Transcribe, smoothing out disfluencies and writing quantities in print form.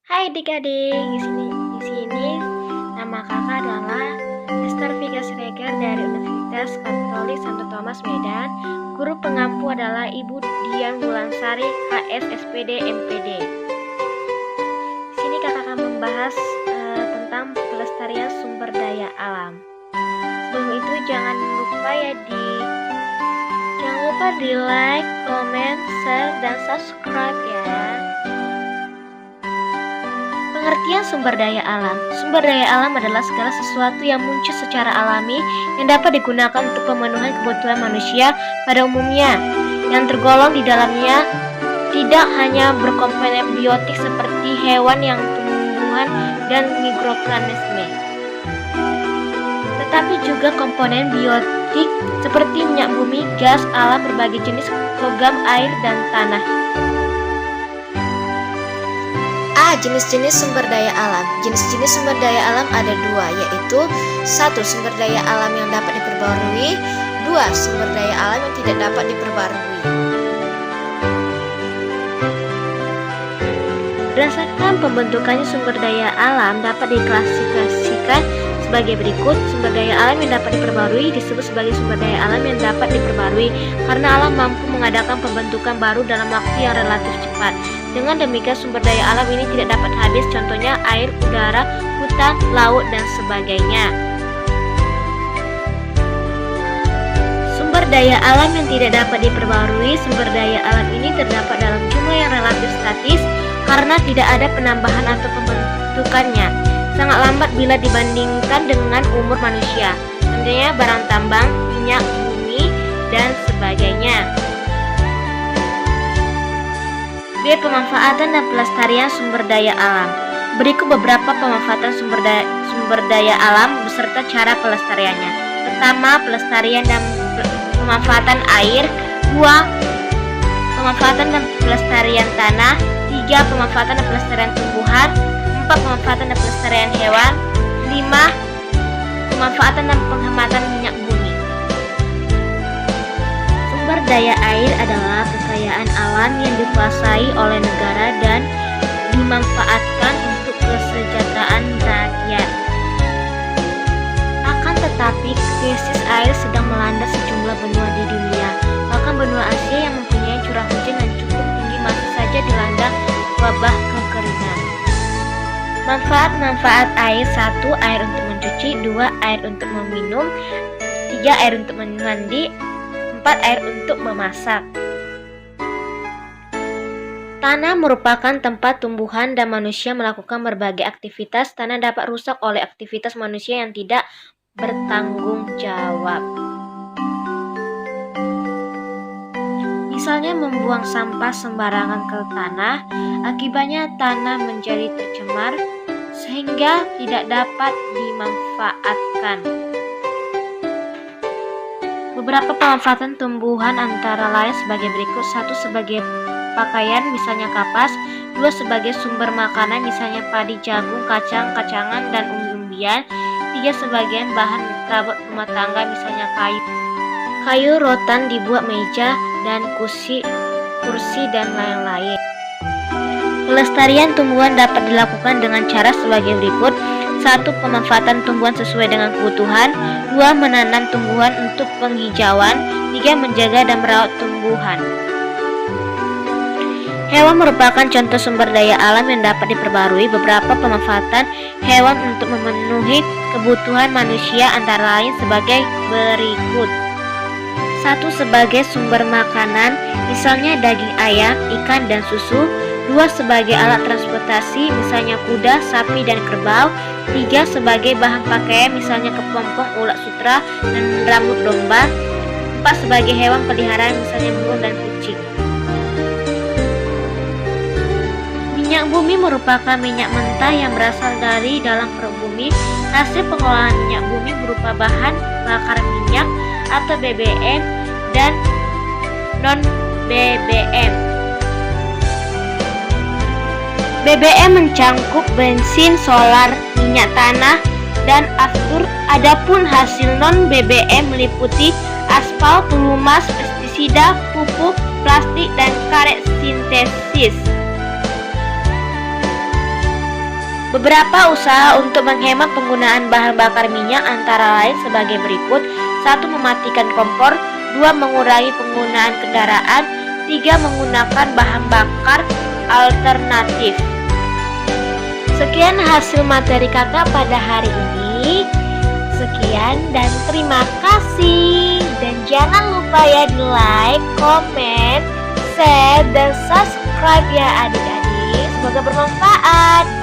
Hai adik-adik, di sini nama kakak adalah Esther Vika Siregar dari Universitas Katolik Santo Thomas Medan. Guru pengampu adalah Ibu Dian Wulansari, HS SPD MPD. Di sini kakak akan membahas tentang pelestarian sumber daya alam. Sebelum itu jangan lupa di like, comment, share, dan subscribe ya. Pengertian sumber daya alam. Sumber daya alam adalah segala sesuatu yang muncul secara alami yang dapat digunakan untuk pemenuhan kebutuhan manusia pada umumnya. Yang tergolong di dalamnya tidak hanya berkomponen biotik seperti hewan, tumbuhan, dan mikroorganisme, tetapi juga komponen biotik seperti minyak bumi, gas alam, berbagai jenis logam, air, dan tanah. Jenis-jenis sumber daya alam. Jenis-jenis sumber daya alam ada dua, yaitu 1. Sumber daya alam yang dapat diperbarui, 2. Sumber daya alam yang tidak dapat diperbarui. Berdasarkan pembentukannya, sumber daya alam dapat diklasifikasikan sebagai berikut. Sumber daya alam yang dapat diperbarui disebut sebagai sumber daya alam yang dapat diperbarui karena alam mampu mengadakan pembentukan baru dalam waktu yang relatif cepat. Dengan demikian sumber daya alam ini tidak dapat habis, contohnya air, udara, hutan, laut, dan sebagainya. Sumber daya alam yang tidak dapat diperbarui, sumber daya alam ini terdapat dalam jumlah yang relatif statis karena tidak ada penambahan atau pembentukannya. Sangat lambat bila dibandingkan dengan umur manusia, contohnya barang tambang, minyak bumi, dan sebagainya. Pemanfaatan dan pelestarian sumber daya alam. Berikut beberapa pemanfaatan sumber daya alam beserta cara pelestariannya. Pertama, pelestarian dan pemanfaatan air. 2. Pemanfaatan dan pelestarian tanah. 3. Pemanfaatan dan pelestarian tumbuhan. 4. Pemanfaatan dan pelestarian hewan. 5. Pemanfaatan dan penghematan minyak bumi. Sumber daya air adalah kekayaan alam yang dikuasai oleh negara dan dimanfaatkan untuk kesejahteraan rakyat. Akan tetapi, krisis air sedang melanda sejumlah benua di dunia. Bahkan benua Asia yang mempunyai curah hujan yang cukup tinggi masih saja dilanda wabah kekeringan. Manfaat air. 1. Air untuk mencuci. 2. Air untuk meminum. 3. Air untuk mandi. 4. Air untuk memasak. Tanah merupakan tempat tumbuhan dan manusia melakukan berbagai aktivitas. Tanah dapat rusak oleh aktivitas manusia yang tidak bertanggung jawab. Misalnya membuang sampah sembarangan ke tanah, akibatnya tanah menjadi tercemar sehingga tidak dapat dimanfaatkan. Beberapa pemanfaatan tumbuhan antara lain sebagai berikut. 1. Sebagai pakaian, misalnya kapas. 2. Sebagai sumber makanan, misalnya padi, jagung, kacang-kacangan, dan umbi-umbian. 3. Sebagai bahan perabot rumah tangga, misalnya kayu rotan dibuat meja dan kursi dan lain-lain. Pelestarian tumbuhan dapat dilakukan dengan cara sebagai berikut. 1. Pemanfaatan tumbuhan sesuai dengan kebutuhan. 2. Menanam tumbuhan untuk penghijauan. 3. Menjaga dan merawat tumbuhan. Hewan merupakan contoh sumber daya alam yang dapat diperbarui. Beberapa pemanfaatan hewan untuk memenuhi kebutuhan manusia antara lain sebagai berikut. 1. Sebagai sumber makanan, misalnya daging ayam, ikan, dan susu. 2. Sebagai alat transportasi, misalnya kuda, sapi, dan kerbau. 3. Sebagai bahan pakaian, misalnya kepompong, ulat sutra, dan rambut domba. 4. Sebagai hewan peliharaan, misalnya burung dan kucing. Minyak bumi merupakan minyak mentah yang berasal dari dalam perut bumi. Hasil pengolahan minyak bumi berupa bahan bakar minyak atau BBM dan non-BBM. BBM mencangkup bensin, solar, minyak tanah, dan aftur. Adapun hasil non-BBM meliputi aspal, pelumas, pestisida, pupuk, plastik, dan karet sintesis. Beberapa usaha untuk menghemat penggunaan bahan bakar minyak antara lain sebagai berikut. 1. Mematikan kompor. 2. Mengurangi penggunaan kendaraan. 3. Menggunakan bahan bakar alternatif. Sekian hasil materi kakak pada hari ini. Sekian dan terima kasih. Dan jangan lupa ya di like, comment, share, dan subscribe ya adik-adik. Semoga bermanfaat.